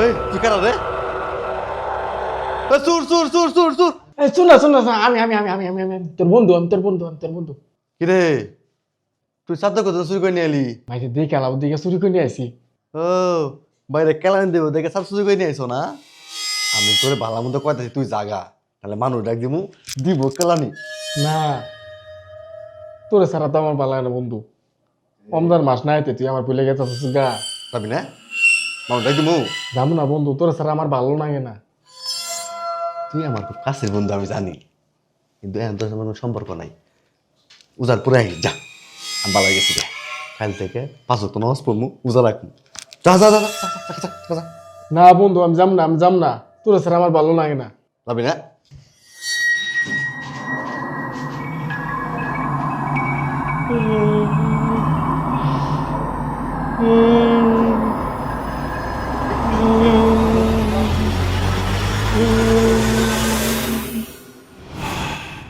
এই তুই কারা রে? সুর সুর সুর সুর সুর। শুন না শুন না শোন, আমি তোর বন্ধু, আমি তোর বন্ধু। কিরে তুই সাধ্য কত চুরি করে নিয়ে এলি? ভাই দেখে আলাপ দিকে চুরি করে নিয়ে আসি। ও বাইরে কেলানি দেবো দেখে সব চুরি করে নিয়ে আইসো না? আমি তোরে ভালো মতো কয়তাছি তুই জাগা, তাহলে মানুষ ডাক দিমু দিব কেলানি। না তোরে সারা তো আমার ভালো লাগে না বন্ধু। রমজান মাস না এতে তুই আমার ভুলে গেছিস গা। যাবি না? মানুষ ডাক দিমু। যাবো না বন্ধু, তোরে সারা আমার ভালো লাগে না। তুই আমার খুব কাছের বন্ধু আমি জানি, কিন্তু এখন তোর সাথে কোনো সম্পর্ক নাই। উজার পুরে আই যা, আমি ভালো গেছি রে। কাল থেকে 5 ওয়াক্ত নামাজ পড়মু, উজা রাখমু। যা যা যা যা, যা, যা, যা, যা, যা। না বন্ধু আমি যাম না, তোরে সারা আমার ভালো লাগে না। যাবি না?